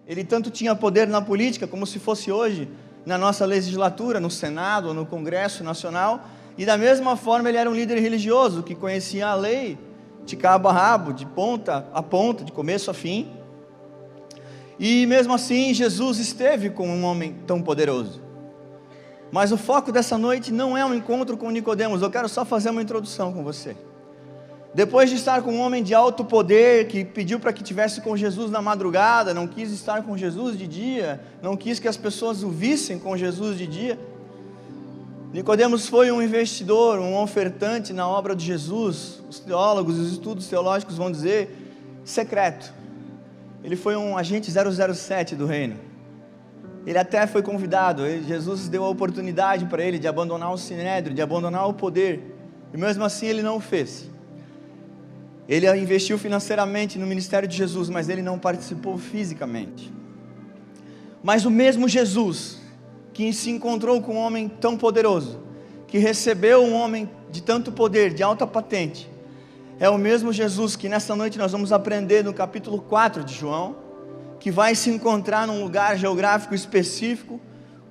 Ele tanto tinha poder na política, como se fosse hoje, na nossa legislatura, no Senado, no Congresso Nacional, e da mesma forma ele era um líder religioso, que conhecia a lei de cabo a rabo, de ponta a ponta, de começo a fim. E mesmo assim, Jesus esteve com um homem tão poderoso. Mas o foco dessa noite não é um encontro com Nicodemos. Eu quero só fazer uma introdução com você. Depois de estar com um homem de alto poder, que pediu para que estivesse com Jesus na madrugada, não quis estar com Jesus de dia, não quis que as pessoas o vissem com Jesus de dia, Nicodemos foi um investidor, um ofertante na obra de Jesus. Os teólogos, os estudos teológicos vão dizer, secreto. Ele foi um agente 007 do reino. Ele até foi convidado, Jesus deu a oportunidade para ele de abandonar o sinédrio, de abandonar o poder, e mesmo assim ele não o fez. Ele investiu financeiramente no ministério de Jesus, mas ele não participou fisicamente. Mas o mesmo Jesus que se encontrou com um homem tão poderoso, que recebeu um homem de tanto poder, de alta patente, é o mesmo Jesus que nessa noite nós vamos aprender no capítulo 4 de João, que vai se encontrar num lugar geográfico específico,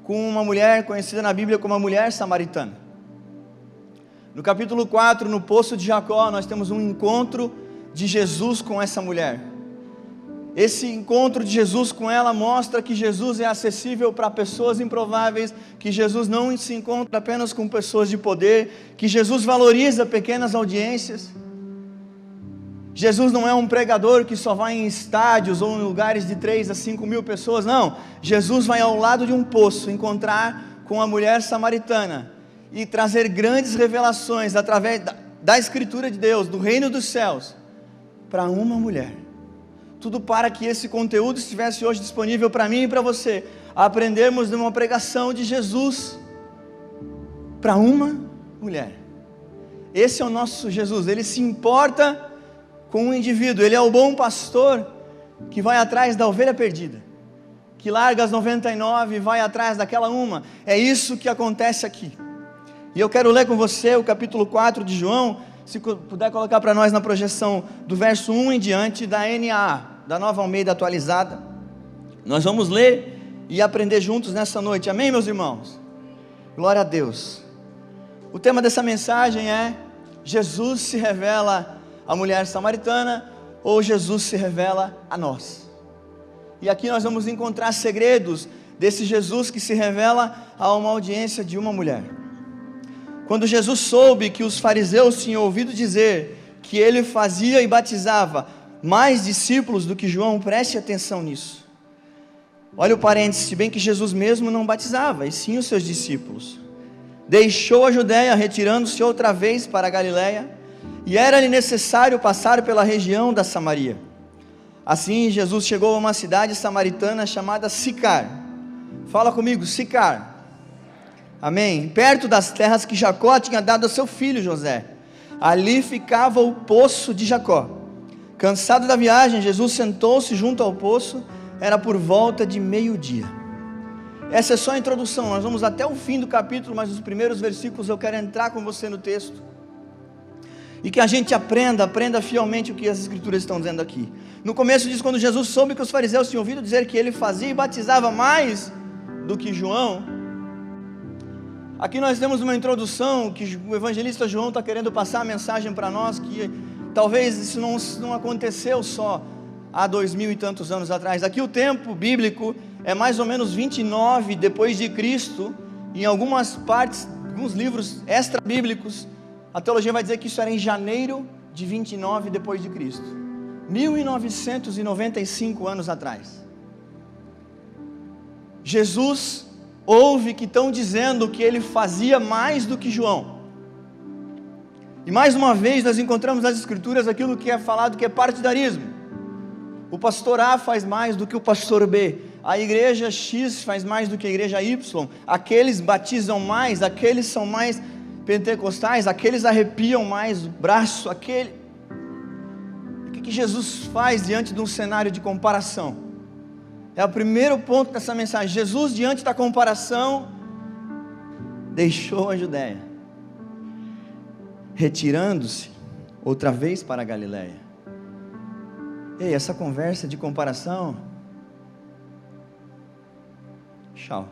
com uma mulher conhecida na Bíblia como a mulher samaritana. No capítulo 4, no poço de Jacó, nós temos um encontro de Jesus com essa mulher. Esse encontro de Jesus com ela mostra que Jesus é acessível para pessoas improváveis, que Jesus não se encontra apenas com pessoas de poder, que Jesus valoriza pequenas audiências. Jesus não é um pregador que só vai em estádios ou em lugares de 3 a 5 mil pessoas, não. Jesus vai ao lado de um poço, encontrar com a mulher samaritana e trazer grandes revelações através da Escritura de Deus, do reino dos céus, para uma mulher. Tudo para que esse conteúdo estivesse hoje disponível para mim e para você, aprendermos de uma pregação de Jesus para uma mulher. Esse é o nosso Jesus, ele se importa com um indivíduo, ele é o bom pastor que vai atrás da ovelha perdida, que larga as 99 e vai atrás daquela uma. É isso que acontece aqui. E eu quero ler com você o capítulo 4 de João, se puder colocar para nós na projeção do verso 1 em diante, da NAA, da Nova Almeida Atualizada. Nós vamos ler e aprender juntos nessa noite, amém, meus irmãos? Glória a Deus. O tema dessa mensagem é: Jesus se revela à mulher samaritana, ou Jesus se revela a nós? E aqui nós vamos encontrar segredos desse Jesus que se revela a uma audiência de uma mulher. Quando Jesus soube que os fariseus tinham ouvido dizer que ele fazia e batizava mais discípulos do que João, preste atenção nisso. Olha o parênteses, se bem que Jesus mesmo não batizava, e sim os seus discípulos. Deixou a Judeia, retirando-se outra vez para a Galileia, e era-lhe necessário passar pela região da Samaria. Assim Jesus chegou a uma cidade samaritana chamada Sicar. Fala comigo, Sicar. Amém? Perto das terras que Jacó tinha dado a seu filho José. Ali ficava o poço de Jacó. Cansado da viagem, Jesus sentou-se junto ao poço. Era por volta de meio-dia. Essa é só a introdução, nós vamos até o fim do capítulo, mas os primeiros versículos eu quero entrar com você no texto, e que a gente aprenda fielmente o que as escrituras estão dizendo aqui. No começo diz, quando Jesus soube que os fariseus tinham ouvido dizer que ele fazia e batizava mais do que João. Aqui nós temos uma introdução, que o evangelista João está querendo passar a mensagem para nós, que talvez isso não aconteceu só há 2000 e tantos anos atrás. Aqui o tempo bíblico é mais ou menos 29 depois de Cristo. Em algumas partes, alguns livros extra-bíblicos, a teologia vai dizer que isso era em janeiro de 29 depois de Cristo, 1995 anos atrás. Jesus ouve que estão dizendo que ele fazia mais do que João. E mais uma vez nós encontramos nas escrituras aquilo que é falado que é partidarismo. O pastor A faz mais do que o pastor B, a igreja X faz mais do que a igreja Y, aqueles batizam mais, aqueles são mais pentecostais, aqueles arrepiam mais o braço, aquele... O que Jesus faz diante de um cenário de comparação? É o primeiro ponto dessa mensagem. Jesus, diante da comparação, deixou a Judeia, retirando-se outra vez para a Galileia. Ei, essa conversa de comparação tchau.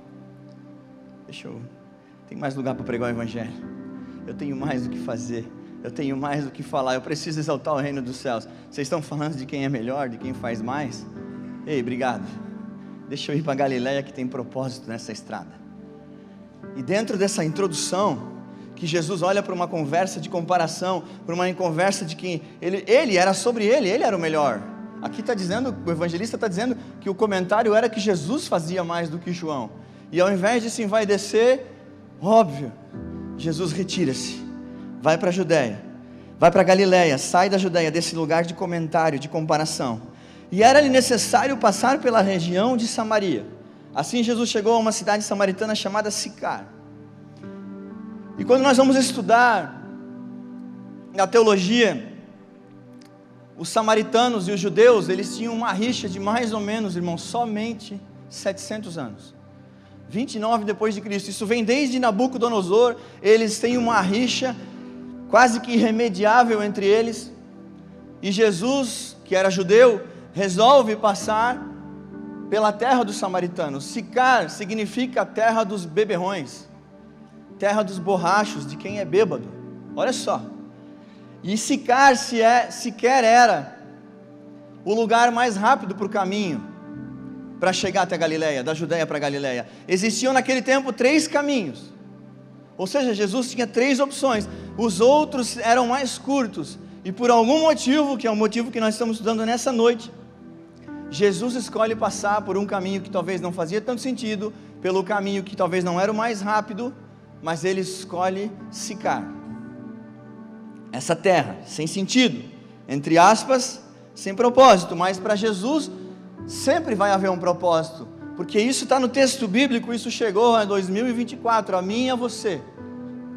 Tem mais lugar para pregar o evangelho. Eu tenho mais do que fazer. Eu tenho mais do que falar. Eu preciso exaltar o reino dos céus. Vocês estão falando de quem é melhor, de quem faz mais? Ei, obrigado. Deixa eu ir para Galileia, que tem propósito nessa estrada. E dentro dessa introdução, que Jesus olha para uma conversa de comparação, para uma conversa de que ele era sobre ele era o melhor. Aqui está dizendo, o evangelista está dizendo que o comentário era que Jesus fazia mais do que João. E ao invés de se envaidecer, óbvio, Jesus retira-se, vai para a Judéia, vai para a Galileia, sai da Judéia, desse lugar de comentário, de comparação. E era-lhe necessário passar pela região de Samaria. Assim Jesus chegou a uma cidade samaritana chamada Sicar. E quando nós vamos estudar na teologia, os samaritanos e os judeus, eles tinham uma rixa de mais ou menos, irmãos, somente 700 anos. 29 depois de Cristo. Isso vem desde Nabucodonosor. Eles têm uma rixa quase que irremediável entre eles. E Jesus, que era judeu, resolve passar pela terra dos samaritanos. Sicar significa a terra dos beberrões, terra dos borrachos, de quem é bêbado. Olha só. E Sicar sequer era o lugar mais rápido para o caminho, para chegar até Galileia, da Judéia para Galileia. Existiam naquele tempo 3 caminhos, ou seja, Jesus tinha 3 opções, os outros eram mais curtos, e por algum motivo, que é o motivo que nós estamos estudando nessa noite, Jesus escolhe passar por um caminho que talvez não fazia tanto sentido, pelo caminho que talvez não era o mais rápido, mas ele escolhe Sicar, essa terra, sem sentido, entre aspas, sem propósito, mas para Jesus, sempre vai haver um propósito, porque isso está no texto bíblico, isso chegou em 2024, a mim e a você,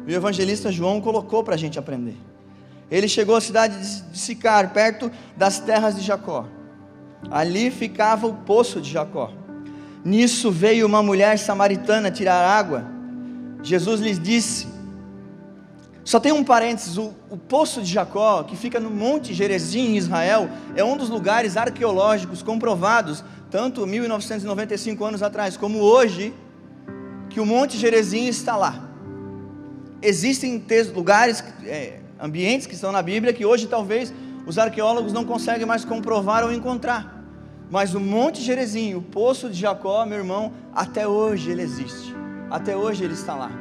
e o evangelista João colocou para a gente aprender. Ele chegou à cidade de Sicar, perto das terras de Jacó, ali ficava o poço de Jacó. Nisso veio uma mulher samaritana tirar água. Jesus lhes disse, só tem um parênteses, o poço de Jacó, que fica no Monte Gerizim em Israel, é um dos lugares arqueológicos comprovados, tanto 1995 anos atrás, como hoje, que o Monte Gerizim está lá. Existem lugares, ambientes que estão na Bíblia, que hoje talvez os arqueólogos não conseguem mais comprovar ou encontrar, mas o Monte Gerizim, o poço de Jacó, meu irmão, até hoje ele existe, até hoje ele está lá,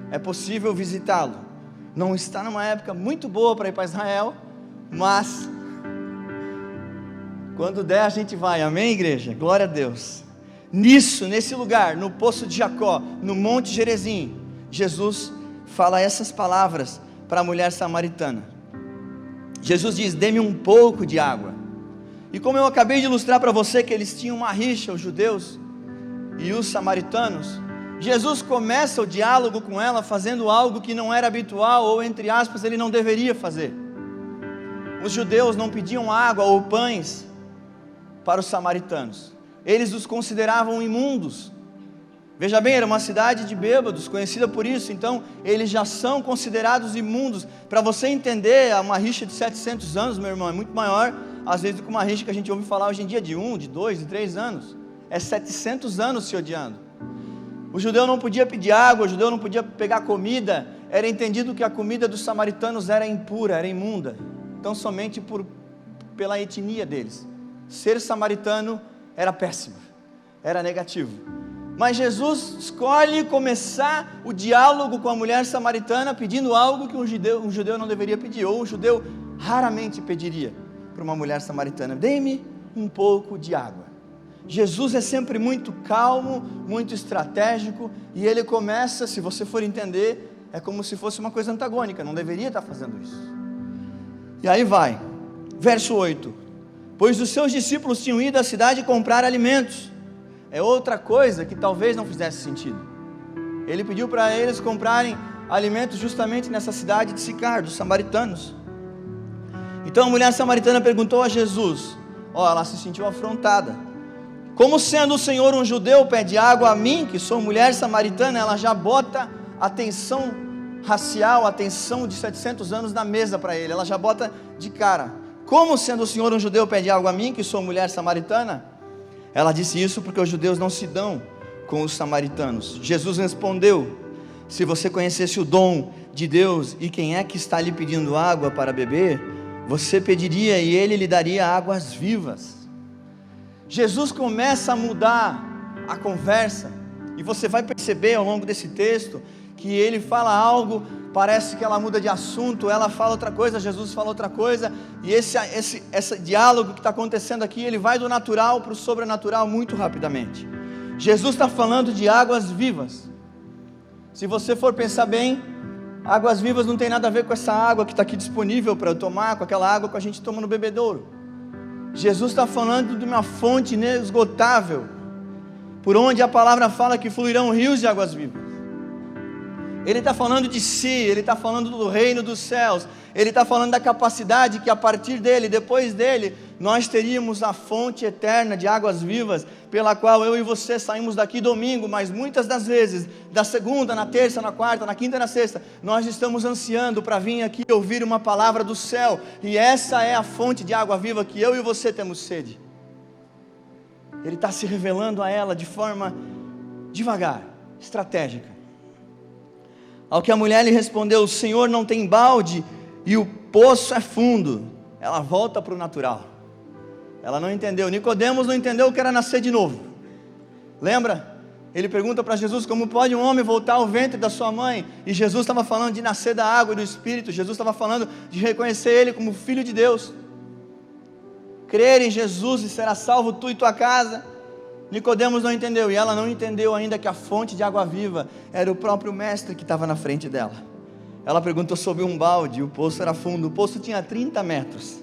é possível visitá-lo. Não está numa época muito boa para ir para Israel, mas quando der a gente vai, amém, igreja? Glória a Deus. Nesse lugar, no poço de Jacó, no Monte Gerizim, Jesus fala essas palavras para a mulher samaritana. Jesus diz, dê-me um pouco de água. E como eu acabei de ilustrar para você que eles tinham uma rixa, os judeus e os samaritanos, Jesus começa o diálogo com ela fazendo algo que não era habitual, ou entre aspas, ele não deveria fazer. Os judeus não pediam água ou pães para os samaritanos, eles os consideravam imundos. Veja bem, era uma cidade de bêbados, conhecida por isso, então eles já são considerados imundos. Para você entender, uma rixa de 700 anos, meu irmão, é muito maior, às vezes, do que uma rixa que a gente ouve falar hoje em dia, de 1, de 2, de 3 anos, é 700 anos se odiando. O judeu não podia pedir água, o judeu não podia pegar comida, era entendido que a comida dos samaritanos era impura, era imunda, então somente pela etnia deles, ser samaritano era péssimo, era negativo. Mas Jesus escolhe começar o diálogo com a mulher samaritana pedindo algo que um judeu não deveria pedir, ou um judeu raramente pediria para uma mulher samaritana: dê-me um pouco de água. Jesus é sempre muito calmo, muito estratégico, e ele começa, se você for entender, é como se fosse uma coisa antagônica, não deveria estar fazendo isso. E aí vai, verso 8, pois os seus discípulos tinham ido à cidade comprar alimentos. É outra coisa que talvez não fizesse sentido. Ele pediu para eles comprarem alimentos justamente nessa cidade de Sicar, dos samaritanos. Então a mulher samaritana perguntou a Jesus, ela se sentiu afrontada. Como sendo o Senhor um judeu pede água a mim, que sou mulher samaritana, ela já bota a tensão racial, a tensão de 700 anos na mesa para ele, ela já bota de cara. Como sendo o Senhor um judeu pede água a mim, que sou mulher samaritana? Ela disse isso porque os judeus não se dão com os samaritanos. Jesus respondeu: se você conhecesse o dom de Deus e quem é que está lhe pedindo água para beber, você pediria e ele lhe daria águas vivas. Jesus começa a mudar a conversa, e você vai perceber ao longo desse texto que ele fala algo, parece que ela muda de assunto, ela fala outra coisa, Jesus fala outra coisa, e esse diálogo que está acontecendo aqui, ele vai do natural para o sobrenatural muito rapidamente. Jesus está falando de águas vivas. Se você for pensar bem, águas vivas não tem nada a ver com essa água que está aqui disponível para eu tomar, com aquela água que a gente toma no bebedouro. Jesus está falando de uma fonte inesgotável, por onde a palavra fala que fluirão rios de águas vivas. Ele está falando de si, ele está falando do reino dos céus, ele está falando da capacidade que a partir dele, depois dele, nós teríamos a fonte eterna de águas vivas, pela qual eu e você saímos daqui domingo, mas muitas das vezes, da segunda, na terça, na quarta, na quinta e na sexta, nós estamos ansiando para vir aqui ouvir uma palavra do céu, e essa é a fonte de água viva que eu e você temos sede. Ele está se revelando a ela de forma devagar, estratégica. Ao que a mulher lhe respondeu: o Senhor não tem balde e o poço é fundo. Ela volta para o natural. Ela não entendeu. Nicodemos não entendeu o que era nascer de novo. Lembra? Ele pergunta para Jesus: como pode um homem voltar ao ventre da sua mãe? E Jesus estava falando de nascer da água e do Espírito. Jesus estava falando de reconhecer Ele como Filho de Deus. Crer em Jesus e será salvo tu e tua casa. Nicodemos não entendeu, e ela não entendeu ainda que a fonte de água viva era o próprio mestre que estava na frente dela. Ela perguntou sobre um balde, o poço era fundo, o poço tinha 30 metros.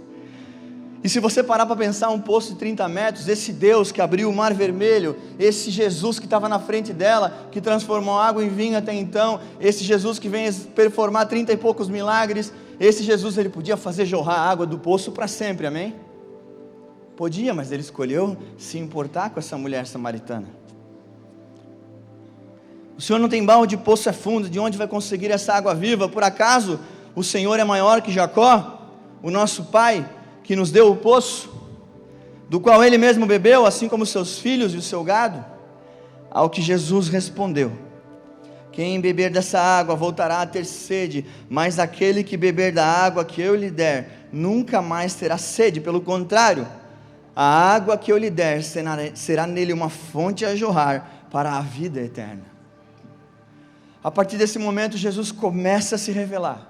E se você parar para pensar, um poço de 30 metros, esse Deus que abriu o mar vermelho, esse Jesus que estava na frente dela, que transformou água em vinho até então, esse Jesus que vem performar 30 e poucos milagres, esse Jesus, ele podia fazer jorrar a água do poço para sempre, amém? Podia, mas ele escolheu se importar com essa mulher samaritana. O Senhor não tem balde, o poço é fundo, de onde vai conseguir essa água viva? Por acaso o Senhor é maior que Jacó, o nosso pai, que nos deu o poço, do qual ele mesmo bebeu, assim como seus filhos e o seu gado? Ao que Jesus respondeu: quem beber dessa água voltará a ter sede, mas aquele que beber da água que eu lhe der, nunca mais terá sede. Pelo contrário, a água que eu lhe der será nele uma fonte a jorrar para a vida eterna. A partir desse momento, Jesus começa a se revelar.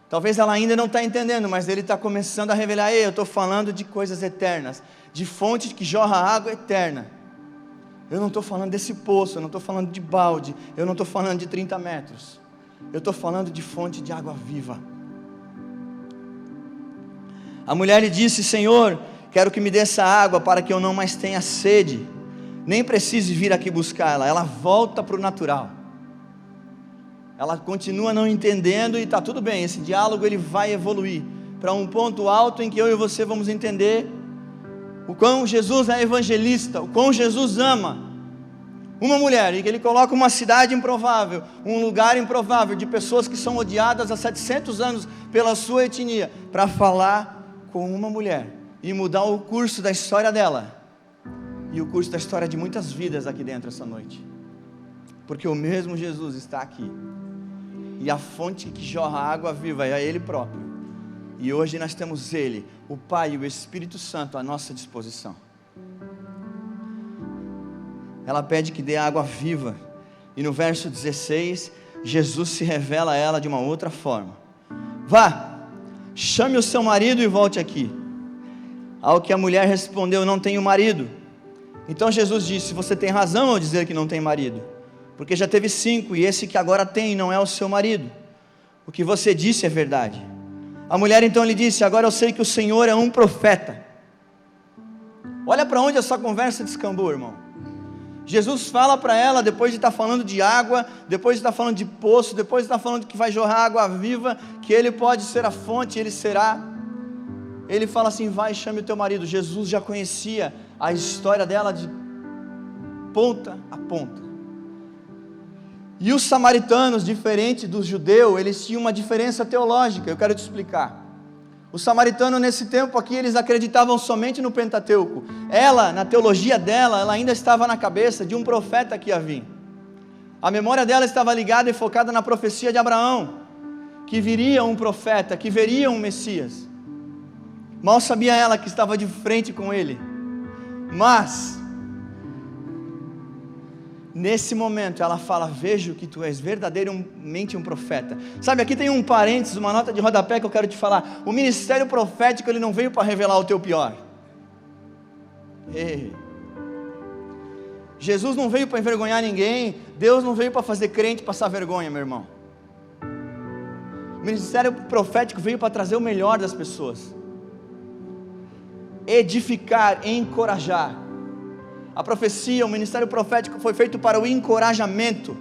Talvez ela ainda não está entendendo, mas ele está começando a revelar: ei, eu estou falando de coisas eternas, de fonte que jorra água eterna. Eu não estou falando desse poço, eu não estou falando de balde, eu não estou falando de 30 metros. Eu estou falando de fonte de água viva. A mulher lhe disse: Senhor, quero que me dê essa água para que eu não mais tenha sede, nem precise vir aqui buscá-la. Ela volta para o natural. Ela continua não entendendo, e está tudo bem, esse diálogo ele vai evoluir para um ponto alto em que eu e você vamos entender o quão Jesus é evangelista, o quão Jesus ama uma mulher, e que ele coloca uma cidade improvável, um lugar improvável, de pessoas que são odiadas há 700 anos pela sua etnia, para falar com uma mulher e mudar o curso da história dela e o curso da história de muitas vidas aqui dentro essa noite, porque o mesmo Jesus está aqui, e a fonte que jorra água viva é Ele próprio, e hoje nós temos Ele, o Pai e o Espírito Santo à nossa disposição. Ela pede que dê água viva, e no verso 16, Jesus se revela a ela de uma outra forma: vá, chame o seu marido e volte aqui. Ao que a mulher respondeu: não tenho marido. Então Jesus disse: você tem razão ao dizer que não tem marido, porque já teve 5, e esse que agora tem não é o seu marido. O que você disse é verdade. A mulher então lhe disse: agora eu sei que o Senhor é um profeta. Olha para onde essa conversa descambou, irmão. Jesus fala para ela, depois de estar falando de água, depois de estar falando de poço, depois de estar falando que vai jorrar água viva, que Ele pode ser a fonte, Ele será. Ele fala assim: vai, chame o teu marido. Jesus já conhecia a história dela de ponta a ponta. E os samaritanos, diferente dos judeus, eles tinham uma diferença teológica. Eu quero te explicar. Os samaritanos nesse tempo aqui, eles acreditavam somente no Pentateuco. Ela, na teologia dela, ela ainda estava na cabeça de um profeta que ia vir. A memória dela estava ligada e focada na profecia de Abraão, que viria um profeta, que viria um Messias. Mal sabia ela que estava de frente com ele. Mas nesse momento ela fala: vejo que tu és verdadeiramente um profeta. Sabe, aqui tem um parênteses, uma nota de rodapé que eu quero te falar. O ministério profético, ele não veio para revelar o teu pior. Jesus não veio para envergonhar ninguém. Deus não veio para fazer crente passar vergonha, meu irmão. O ministério profético veio para trazer o melhor das pessoas, edificar, encorajar. A profecia, o ministério profético foi feito para o encorajamento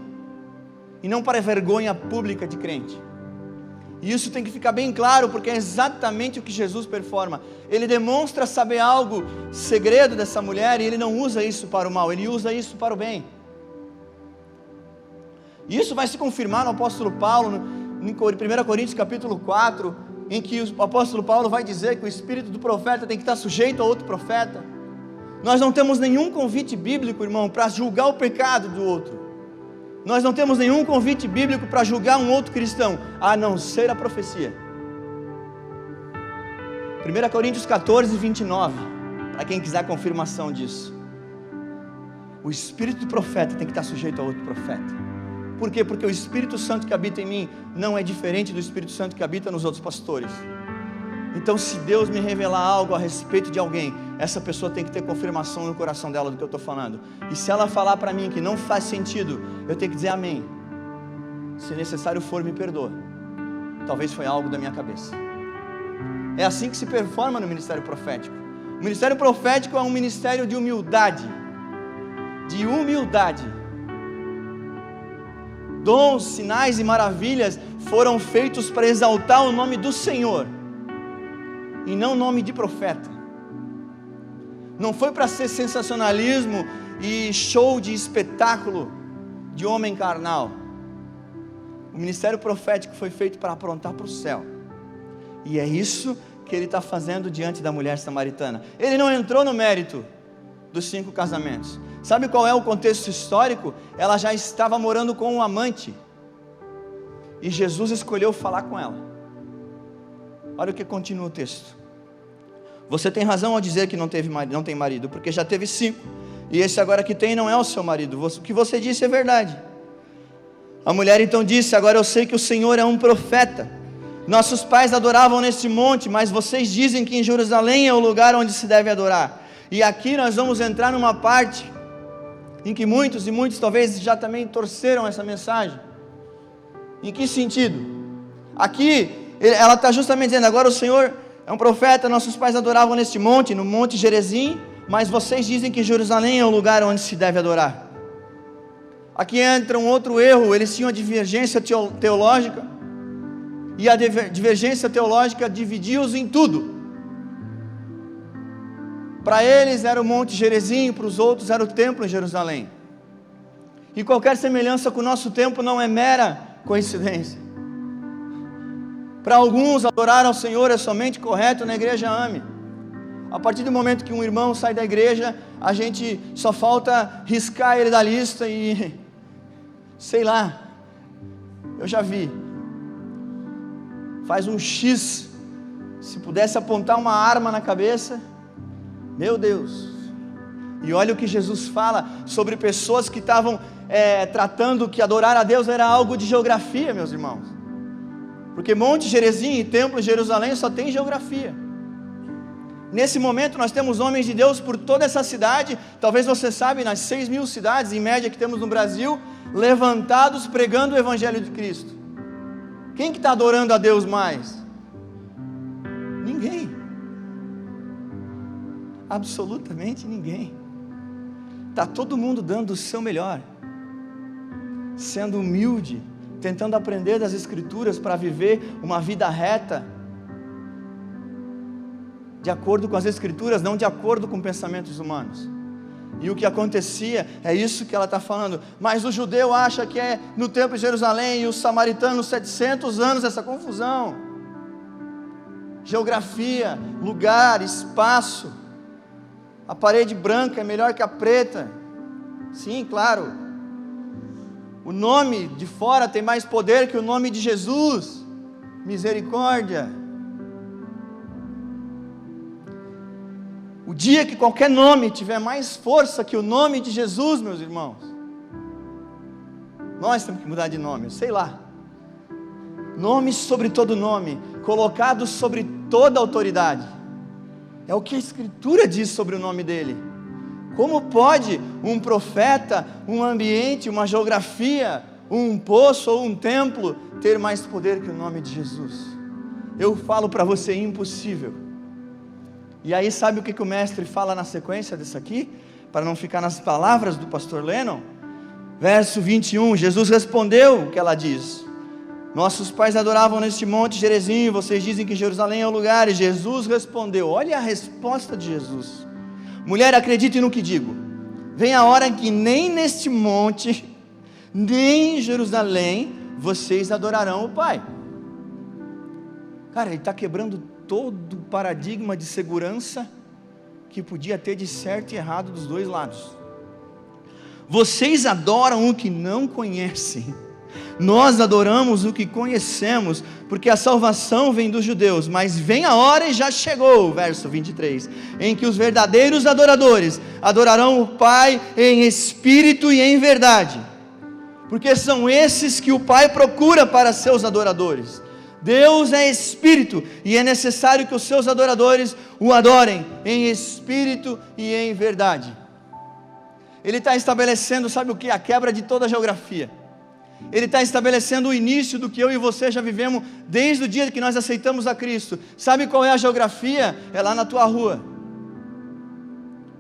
e não para a vergonha pública de crente. E isso tem que ficar bem claro, porque é exatamente o que Jesus performa. Ele demonstra saber algo, segredo dessa mulher, e ele não usa isso para o mal, ele usa isso para o bem. E isso vai se confirmar no apóstolo Paulo, em 1 Coríntios capítulo 4, em que o apóstolo Paulo vai dizer que o espírito do profeta tem que estar sujeito a outro profeta. Nós não temos nenhum convite bíblico, irmão, para julgar o pecado do outro. Nós não temos nenhum convite bíblico para julgar um outro cristão, a não ser a profecia. 1 Coríntios 14, 29, para quem quiser confirmação disso. O espírito do profeta tem que estar sujeito a outro profeta. Por quê? Porque o Espírito Santo que habita em mim não é diferente do Espírito Santo que habita nos outros pastores. Então, se Deus me revelar algo a respeito de alguém, essa pessoa tem que ter confirmação no coração dela do que eu estou falando. E se ela falar para mim que não faz sentido, eu tenho que dizer amém. Se necessário for, me perdoa. Talvez foi algo da minha cabeça. É assim que se performa no ministério profético. O ministério profético é um ministério de humildade. De humildade. Dons, sinais e maravilhas foram feitos para exaltar o nome do Senhor, e não o nome de profeta. Não foi para ser sensacionalismo e show de espetáculo de homem carnal. O ministério profético foi feito para aprontar para o céu, e é isso que ele está fazendo diante da mulher samaritana. Ele não entrou no mérito dos 5 casamentos. Sabe qual é o contexto histórico? Ela já estava morando com um amante, e Jesus escolheu falar com ela. Olha o que continua o texto. Você tem razão ao dizer que não tem marido, porque já teve 5, e esse agora que tem não é o seu marido. O que você disse é verdade. A mulher então disse: agora eu sei que o Senhor é um profeta. Nossos pais adoravam nesse monte, mas vocês dizem que em Jerusalém é o lugar onde se deve adorar. E aqui nós vamos entrar numa parte em que muitos talvez já também torceram essa mensagem. Em que sentido? Aqui ela está justamente dizendo: agora o Senhor é um profeta, nossos pais adoravam neste monte, no Monte Gerizim, mas vocês dizem que Jerusalém é o lugar onde se deve adorar. Aqui entra um outro erro. Eles tinham a divergência teológica, e a divergência teológica dividia-os em tudo. Para eles era o Monte Gerizim, para os outros era o templo em Jerusalém. E qualquer semelhança com o nosso tempo não é mera coincidência. Para alguns, adorar ao Senhor é somente correto na igreja AME. A partir do momento que um irmão sai da igreja, a gente só falta riscar ele da lista e, sei lá, eu já vi, faz um X, se pudesse apontar uma arma na cabeça, meu Deus. E olha o que Jesus fala sobre pessoas que estavam tratando que adorar a Deus era algo de geografia, meus irmãos. Porque Monte Gerizim e Templo em Jerusalém só tem geografia. Nesse momento nós temos homens de Deus por toda essa cidade, talvez você sabe, nas 6.000 cidades em média que temos no Brasil, levantados pregando o Evangelho de Cristo. Quem que está adorando a Deus mais? Ninguém. Absolutamente ninguém. Está todo mundo dando o seu melhor, sendo humilde, tentando aprender das Escrituras para viver uma vida reta, de acordo com as Escrituras, não de acordo com pensamentos humanos. E o que acontecia, é isso que ela está falando. Mas o judeu acha que é no templo de Jerusalém, e os samaritanos 700 anos, essa confusão. geografia, lugar, espaço. A parede branca é melhor que a preta. Sim, claro. O nome de fora tem mais poder que o nome de Jesus. Misericórdia. O dia que qualquer nome tiver mais força que o nome de Jesus, meus irmãos, nós temos que mudar de nome, sei lá. Nome sobre todo nome, colocado sobre toda autoridade. É o que a Escritura diz sobre o nome dele. Como pode um profeta, um ambiente, uma geografia, um poço ou um templo ter mais poder que o nome de Jesus? Eu falo para você, impossível. E aí sabe o que o mestre fala na sequência disso aqui? Para não ficar nas palavras do pastor Lennon. Verso 21, Jesus respondeu o que ela diz: nossos pais adoravam neste monte Gerizim, vocês dizem que Jerusalém é o lugar. E Jesus respondeu, olha a resposta de Jesus: mulher, acredite no que digo, vem a hora em que nem neste monte, nem em Jerusalém, vocês adorarão o Pai. Cara, ele está quebrando todo o paradigma de segurança que podia ter de certo e errado dos dois lados. Vocês adoram o que não conhecem, nós adoramos o que conhecemos, porque a salvação vem dos judeus. Mas vem a hora, e já chegou, verso 23, em que os verdadeiros adoradores adorarão o Pai em espírito e em verdade, porque são esses que o Pai procura para seus adoradores. Deus é espírito, e é necessário que os seus adoradores o adorem em espírito e em verdade. Ele está estabelecendo, sabe o que? A quebra de toda a geografia. Ele está estabelecendo o início do que eu e você já vivemos desde o dia que nós aceitamos a Cristo. Sabe qual é a geografia? É lá na tua rua,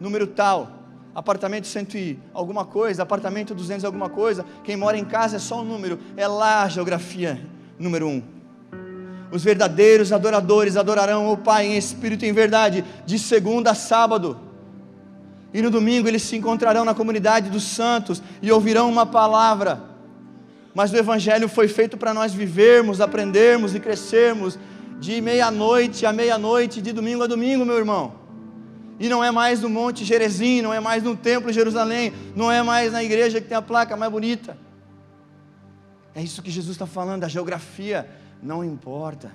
número tal, apartamento 100 e alguma coisa, apartamento 200 alguma coisa. Quem mora em casa é só um número, é lá a geografia número 1. Os verdadeiros adoradores adorarão o Pai em espírito e em verdade, de segunda a sábado. E no domingo eles se encontrarão na comunidade dos santos e ouvirão uma palavra. Mas o Evangelho foi feito para nós vivermos, aprendermos e crescermos de meia-noite a meia-noite, de domingo a domingo, meu irmão. E não é mais no Monte Gerizim, não é mais no Templo de Jerusalém, não é mais na igreja que tem a placa mais bonita. É isso que Jesus está falando, a geografia não importa.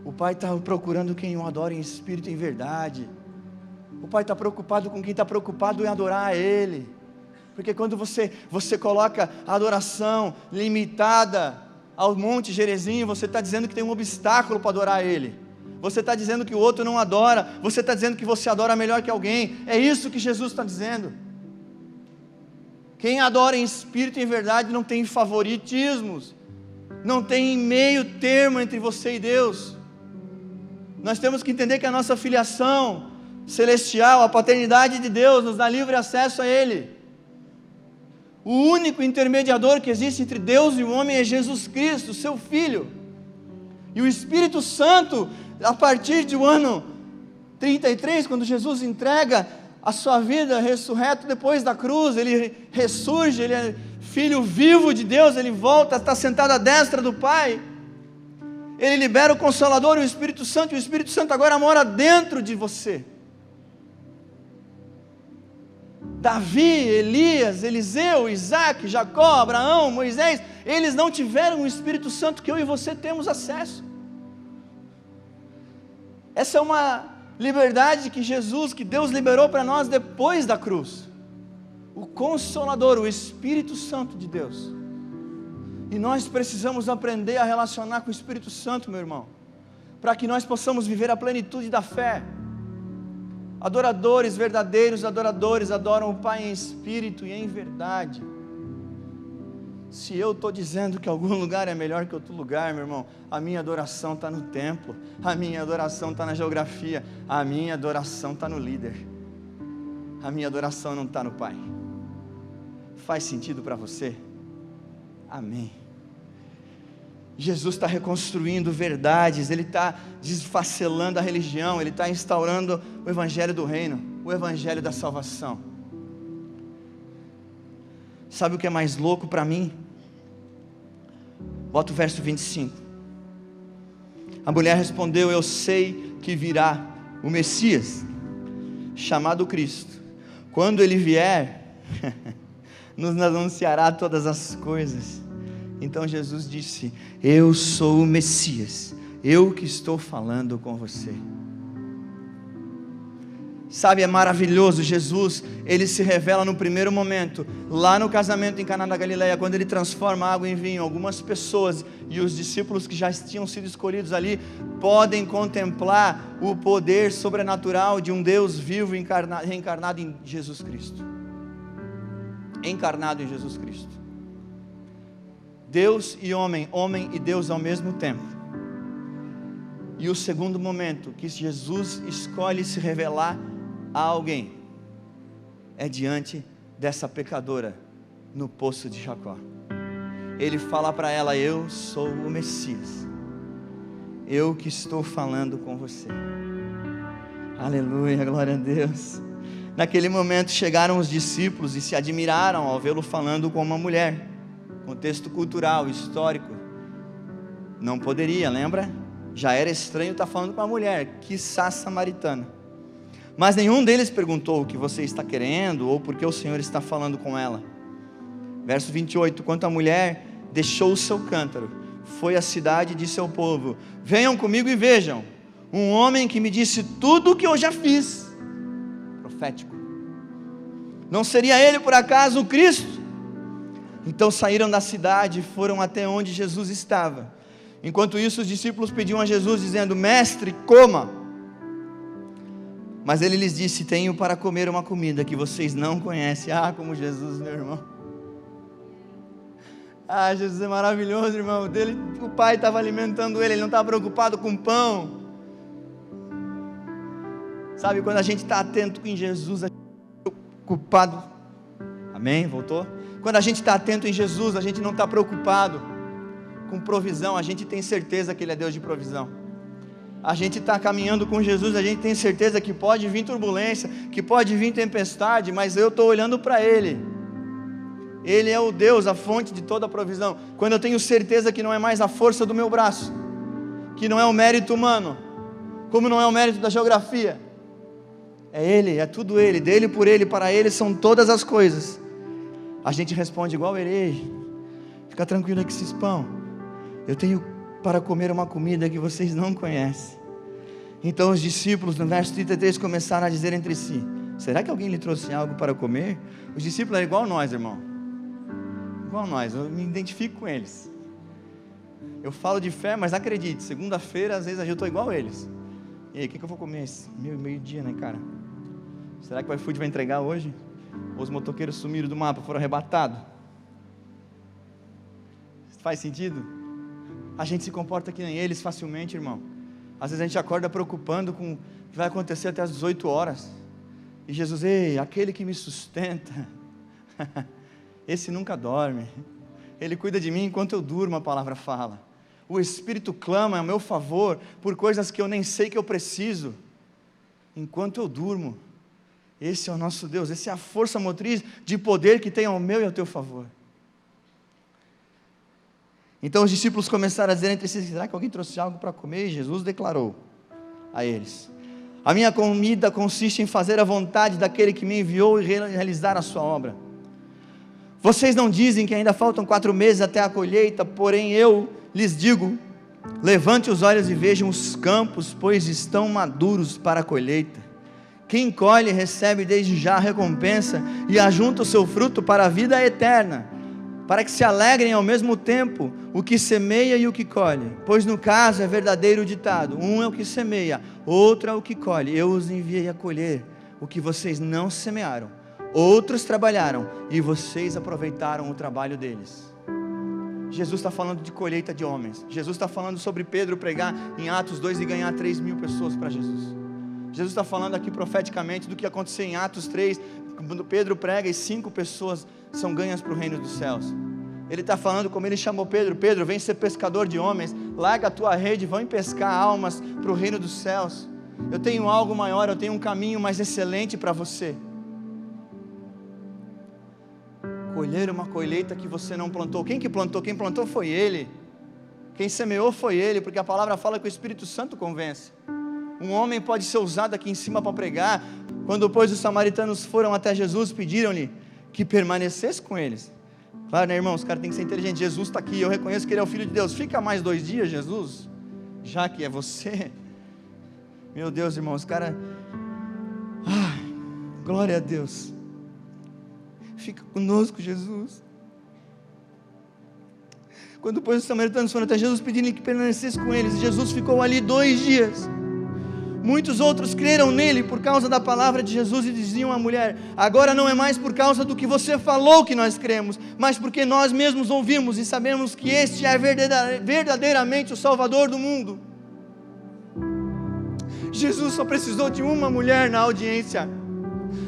O Pai está procurando quem o adora em espírito e em verdade. O Pai está preocupado com quem está preocupado em adorar a Ele. Porque quando você coloca a adoração limitada ao Monte Gerizim, você está dizendo que tem um obstáculo para adorar a Ele. Você está dizendo que o outro não adora. Você está dizendo que você adora melhor que alguém. É isso que Jesus está dizendo. Quem adora em espírito e em verdade não tem favoritismos, não tem meio termo entre você e Deus. Nós temos que entender que a nossa filiação celestial, a paternidade de Deus, nos dá livre acesso a Ele. O único intermediador que existe entre Deus e o homem é Jesus Cristo, seu Filho. E o Espírito Santo, a partir do ano 33, quando Jesus entrega a sua vida ressurreto depois da cruz, Ele ressurge, Ele é Filho vivo de Deus, Ele volta, está sentado à destra do Pai. Ele libera o Consolador, o Espírito Santo, e o Espírito Santo agora mora dentro de você. Davi, Elias, Eliseu, Isaac, Jacó, Abraão, Moisés, eles não tiveram o Espírito Santo que eu e você temos acesso. Essa é uma liberdade que Jesus, que Deus liberou para nós depois da cruz. O Consolador, o Espírito Santo de Deus. E nós precisamos aprender a relacionar com o Espírito Santo, meu irmão, para que nós possamos viver a plenitude da fé. Adoradores, verdadeiros adoradores, adoram o Pai em espírito e em verdade. Se eu estou dizendo que algum lugar é melhor que outro lugar, meu irmão, a minha adoração está no templo, a minha adoração está na geografia, a minha adoração está no líder, a minha adoração não está no Pai. Faz sentido para você? Amém. Jesus está reconstruindo verdades, Ele está desfacelando a religião, Ele está instaurando o Evangelho do Reino, o Evangelho da salvação. Sabe o que é mais louco para mim? Bota o verso 25. A mulher respondeu: eu sei que virá o Messias, chamado Cristo. Quando ele vier, nos anunciará todas as coisas. Então Jesus disse: eu sou o Messias, eu que estou falando com você. Sabe, é maravilhoso. Jesus, ele se revela no primeiro momento, lá no casamento em Caná da Galileia, quando ele transforma a água em vinho. Algumas pessoas e os discípulos que já tinham sido escolhidos ali, podem contemplar o poder sobrenatural de um Deus vivo, reencarnado em Jesus Cristo. Encarnado em Jesus Cristo. Deus e homem, homem e Deus ao mesmo tempo. E o segundo momento que Jesus escolhe se revelar a alguém é diante dessa pecadora no poço de Jacó. Ele fala para ela: eu sou o Messias, eu que estou falando com você. Aleluia, glória a Deus. Naquele momento chegaram os discípulos e se admiraram ao vê-lo falando com uma mulher. Contexto cultural, histórico, não poderia, lembra? Já era estranho estar falando com uma mulher, quiçá samaritana. Mas nenhum deles perguntou o que você está querendo, ou por que o Senhor está falando com ela. Verso 28, quanto a mulher deixou o seu cântaro, foi à cidade e disse ao povo: venham comigo e vejam, um homem que me disse tudo o que eu já fiz. Profético. Não seria ele por acaso o Cristo? Então saíram da cidade e foram até onde Jesus estava. Enquanto isso, os discípulos pediam a Jesus, dizendo: mestre, coma. Mas ele lhes disse: tenho para comer uma comida que vocês não conhecem. Ah, como Jesus, meu irmão. Ah, Jesus é maravilhoso, irmão. O pai estava alimentando ele não estava preocupado com pão. Sabe, quando a gente está atento em Jesus, a gente está preocupado. Amém? Voltou? Quando a gente está atento em Jesus, a gente não está preocupado com provisão. A gente tem certeza que Ele é Deus de provisão. A gente está caminhando com Jesus, a gente tem certeza que pode vir turbulência, que pode vir tempestade, mas eu estou olhando para Ele. Ele é o Deus, a fonte de toda a provisão. Quando eu tenho certeza que não é mais a força do meu braço, que não é o mérito humano, como não é o mérito da geografia, é Ele, é tudo Ele, dele, por Ele, para Ele são todas as coisas. A gente responde igual herege: fica tranquilo aí com esses pão, eu tenho para comer uma comida que vocês não conhecem. Então os discípulos, no verso 33, começaram a dizer entre si: será que alguém lhe trouxe algo para comer? Os discípulos eram igual nós, irmão. Igual nós, eu me identifico com eles. Eu falo de fé, mas acredite, segunda-feira às vezes eu estou igual eles. E aí, o que eu vou comer? Meio-dia, né, cara? Será que o iFood vai entregar hoje? Ou os motoqueiros sumiram do mapa, foram arrebatados? Faz sentido? A gente se comporta que nem eles facilmente, irmão. Às vezes a gente acorda preocupando com o que vai acontecer até as 18 horas. E Jesus: ei, aquele que me sustenta, esse nunca dorme. Ele cuida de mim enquanto eu durmo, a palavra fala. O Espírito clama a meu favor por coisas que eu nem sei que eu preciso, enquanto eu durmo. Esse é o nosso Deus, essa é a força motriz de poder que tem ao meu e ao teu favor. Então os discípulos começaram a dizer entre si: será que alguém trouxe algo para comer? E Jesus declarou a eles: a minha comida consiste em fazer a vontade daquele que me enviou e realizar a sua obra. Vocês não dizem que ainda faltam 4 meses até a colheita, porém eu lhes digo: levante os olhos e vejam os campos, pois estão maduros para a colheita. Quem colhe recebe desde já a recompensa e ajunta o seu fruto para a vida eterna, para que se alegrem ao mesmo tempo o que semeia e o que colhe. Pois no caso é verdadeiro o ditado: um é o que semeia, outro é o que colhe. Eu os enviei a colher o que vocês não semearam, outros trabalharam e vocês aproveitaram o trabalho deles. Jesus está falando de colheita de homens. Jesus está falando sobre Pedro pregar em Atos 2 e ganhar 3.000 pessoas para Jesus. Jesus está falando aqui profeticamente do que aconteceu em Atos 3, quando Pedro prega e 5 pessoas são ganhas para o reino dos céus. Ele está falando como ele chamou Pedro: Pedro, vem ser pescador de homens, larga a tua rede, vão pescar almas para o reino dos céus. Eu tenho algo maior, eu tenho um caminho mais excelente para você. Colher uma colheita que você não plantou. Quem que plantou? Quem plantou foi Ele. Quem semeou foi ele, porque a palavra fala que o Espírito Santo convence. Um homem pode ser usado aqui em cima para pregar. Quando, pois, os samaritanos foram até Jesus, pediram-lhe que permanecesse com eles. Claro, né, irmãos, os caras têm que ser inteligentes. Jesus está aqui, eu reconheço que ele é o Filho de Deus. Fica mais 2 dias, Jesus, já que é você. Meu Deus, irmãos, cara, glória a Deus. Fica conosco, Jesus. Quando, pois, os samaritanos foram até Jesus, pedindo que permanecesse com eles, Jesus ficou ali 2 dias. Muitos outros creram nele por causa da palavra de Jesus e diziam à mulher: agora não é mais por causa do que você falou que nós cremos, mas porque nós mesmos ouvimos e sabemos que este é verdadeiramente o Salvador do mundo. Jesus só precisou de uma mulher na audiência.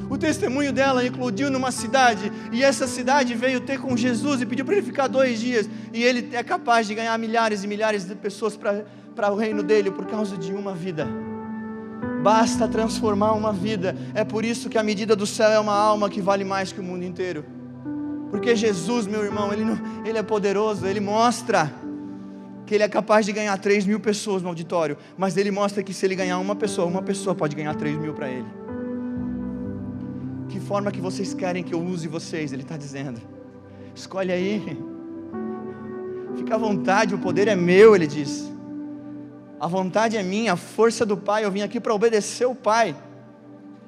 O testemunho dela eclodiu numa cidade, e essa cidade veio ter com Jesus e pediu para ele ficar 2 dias, e ele é capaz de ganhar milhares e milhares de pessoas para o reino dele por causa de uma vida. Basta transformar uma vida. É por isso que a medida do céu é uma alma que vale mais que o mundo inteiro. Porque Jesus, meu irmão, ele é poderoso. Ele mostra que ele é capaz de ganhar 3.000 pessoas no auditório, mas ele mostra que se ele ganhar uma pessoa pode ganhar 3.000 para ele. Que forma que vocês querem que eu use vocês? Ele está dizendo. Escolhe aí. Fica à vontade, o poder é meu, ele diz. A vontade é minha, a força do Pai. Eu vim aqui para obedecer o Pai.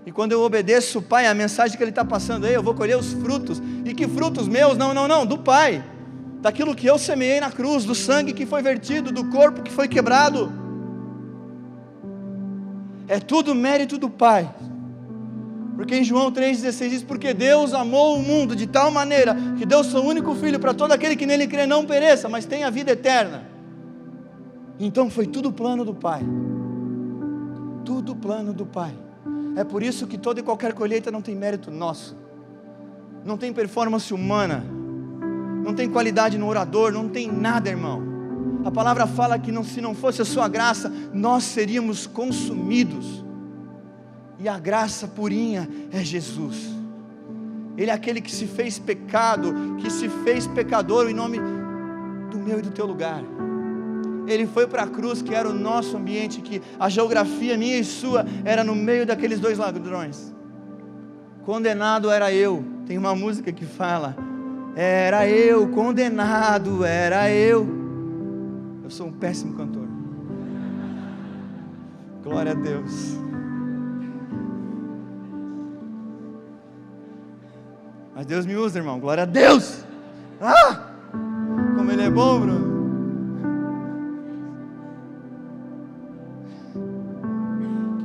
E quando eu obedeço o Pai, a mensagem que Ele está passando aí, eu vou colher os frutos. E que frutos meus? Não, do Pai. Daquilo que eu semeei na cruz, do sangue que foi vertido, do corpo que foi quebrado. É tudo mérito do Pai. Porque em João 3,16 diz: porque Deus amou o mundo de tal maneira que deu seu único Filho para todo aquele que nele crê não pereça, mas tenha a vida eterna. Então foi tudo plano do Pai. Tudo plano do Pai. É por isso que toda e qualquer colheita não tem mérito nosso, não tem performance humana, não tem qualidade no orador, não tem nada, irmão. A palavra fala que se não fosse a sua graça, nós seríamos consumidos. E a graça purinha é Jesus. Ele é aquele que se fez pecado, que se fez pecador em nome do meu e do teu lugar. Ele foi para a cruz, que era o nosso ambiente, que a geografia minha e sua era no meio daqueles 2 ladrões. Condenado era eu. Tem uma música que fala: era eu, condenado era eu. Eu sou um péssimo cantor. Glória a Deus. Mas Deus me usa, irmão. Glória a Deus. Como Ele é bom, Bruno.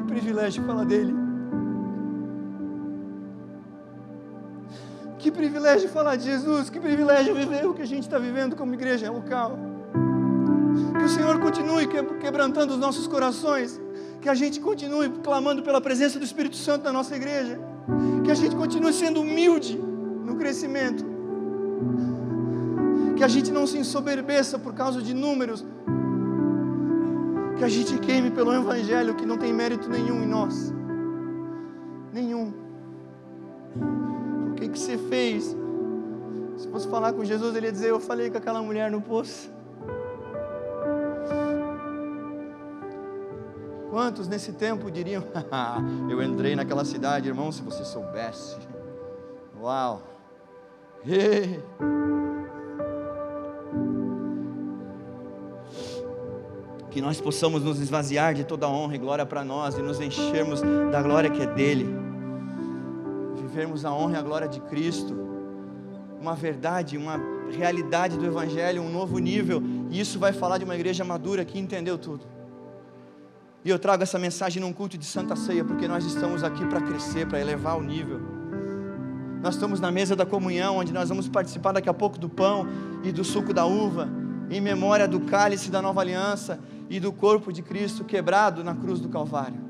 Privilégio falar dele. Que privilégio falar de Jesus. Que privilégio viver o que a gente está vivendo como igreja local. Que o Senhor continue quebrantando os nossos corações. Que a gente continue clamando pela presença do Espírito Santo na nossa igreja. Que a gente continue sendo humilde no crescimento. Que a gente não se ensoberbeça por causa de números. Que a gente queime pelo Evangelho, que não tem mérito nenhum em nós. Nenhum. O que você fez? Se fosse falar com Jesus, ele ia dizer: eu falei com aquela mulher no poço. Quantos nesse tempo diriam: eu entrei naquela cidade, irmão, se você soubesse. Uau. Hey. Que nós possamos nos esvaziar de toda honra e glória para nós e nos enchermos da glória que é dele. Vivermos a honra e a glória de Cristo. Uma verdade, uma realidade do Evangelho, um novo nível. E isso vai falar de uma igreja madura que entendeu tudo. E eu trago essa mensagem num culto de Santa Ceia, porque nós estamos aqui para crescer, para elevar o nível. Nós estamos na mesa da comunhão, onde nós vamos participar daqui a pouco do pão e do suco da uva, em memória do cálice da nova aliança e do corpo de Cristo quebrado na cruz do Calvário.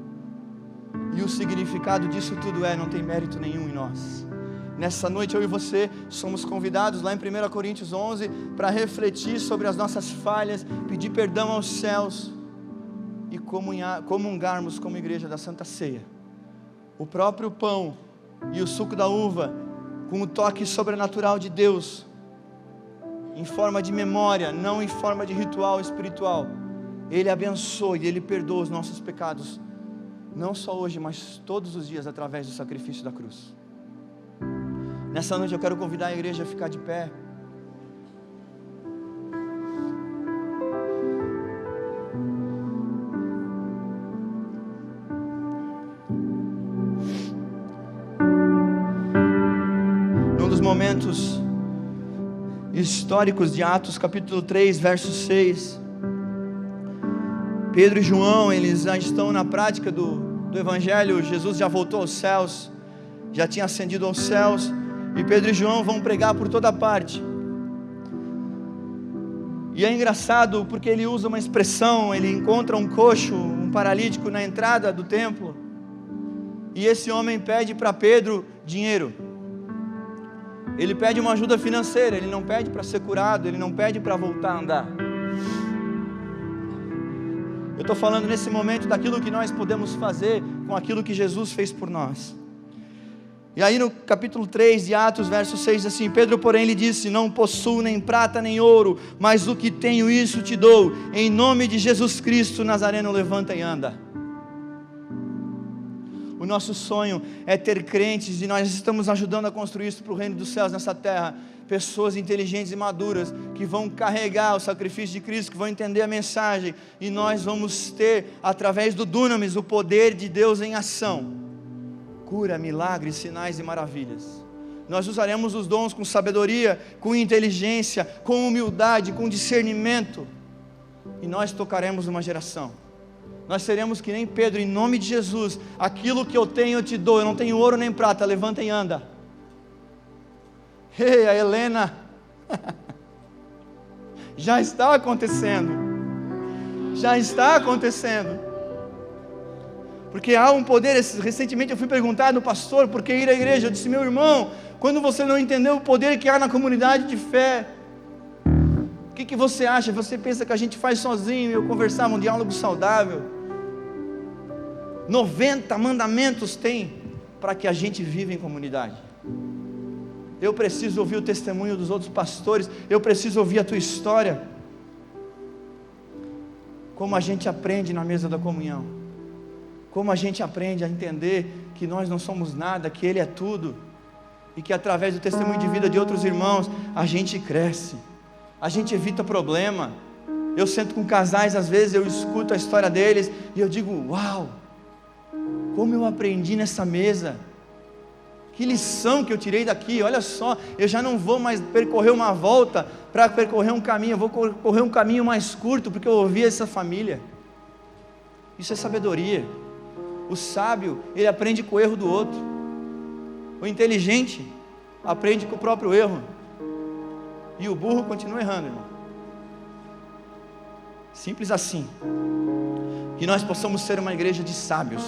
E o significado disso tudo não tem mérito nenhum em nós. Nessa noite eu e você somos convidados lá em 1 Coríntios 11 para refletir sobre as nossas falhas, pedir perdão aos céus e comungarmos como igreja da Santa Ceia. O próprio pão e o suco da uva, com o toque sobrenatural de Deus, em forma de memória, não em forma de ritual espiritual, Ele abençoa e Ele perdoa os nossos pecados, não só hoje, mas todos os dias, através do sacrifício da cruz. Nessa noite eu quero convidar a igreja a ficar de pé. Num dos momentos históricos de Atos, capítulo 3, verso 6, Pedro e João, eles já estão na prática do Evangelho. Jesus já voltou aos céus, já tinha ascendido aos céus, e Pedro e João vão pregar por toda parte. E é engraçado porque ele usa uma expressão, ele encontra um coxo, um paralítico na entrada do templo, e esse homem pede para Pedro dinheiro. Ele pede uma ajuda financeira, ele não pede para ser curado, ele não pede para voltar a andar. Eu estou falando nesse momento daquilo que nós podemos fazer com aquilo que Jesus fez por nós. E aí no capítulo 3 de Atos, verso 6, assim: Pedro porém lhe disse: não possuo nem prata nem ouro, mas o que tenho isso te dou, em nome de Jesus Cristo Nazareno, levanta e anda. O nosso sonho é ter crentes, e nós estamos ajudando a construir isso para o reino dos céus nessa terra, pessoas inteligentes e maduras, que vão carregar o sacrifício de Cristo, que vão entender a mensagem, e nós vamos ter, através do Dunamis, o poder de Deus em ação, cura, milagres, sinais e maravilhas. Nós usaremos os dons com sabedoria, com inteligência, com humildade, com discernimento, e nós tocaremos uma geração. Nós seremos que nem Pedro, em nome de Jesus. Aquilo que eu tenho eu te dou, eu não tenho ouro nem prata, levanta e anda. Ei, a Helena, já está acontecendo, porque há um poder. Recentemente eu fui perguntado, pastor, por que ir à igreja? Eu disse: meu irmão, quando você não entendeu o poder que há na comunidade de fé, o que você acha? Você pensa que a gente faz sozinho? Eu conversava, um diálogo saudável. 90 mandamentos tem para que a gente viva em comunidade. Eu preciso ouvir o testemunho dos outros pastores, eu preciso ouvir a tua história. Como a gente aprende na mesa da comunhão, como a gente aprende a entender que nós não somos nada, que Ele é tudo, e que através do testemunho de vida de outros irmãos, a gente cresce, a gente evita problema. Eu sento com casais, às vezes eu escuto a história deles, e eu digo: uau, como eu aprendi nessa mesa, que lição que eu tirei daqui. Olha só, eu já não vou mais percorrer uma volta para percorrer um caminho, eu vou correr um caminho mais curto, porque eu ouvi essa família. Isso é sabedoria. O sábio, ele aprende com o erro do outro. O inteligente aprende com o próprio erro, e o burro continua errando, irmão. Simples assim. Que nós possamos ser uma igreja de sábios,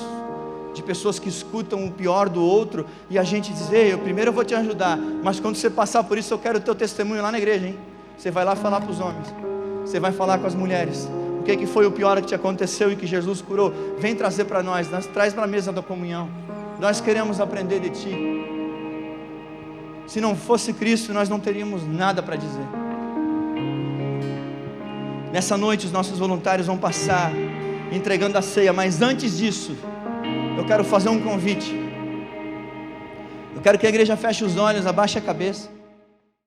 de pessoas que escutam o pior do outro, e a gente diz: ei, primeiro eu vou te ajudar, mas quando você passar por isso, eu quero o teu testemunho lá na igreja, hein? Você vai lá falar para os homens, você vai falar com as mulheres, o que foi o pior que te aconteceu e que Jesus curou, vem trazer para nós, traz para a mesa da comunhão, nós queremos aprender de ti. Se não fosse Cristo, nós não teríamos nada para dizer. Nessa noite os nossos voluntários vão passar entregando a ceia, mas antes disso, eu quero fazer um convite. Eu quero que a igreja feche os olhos, abaixe a cabeça.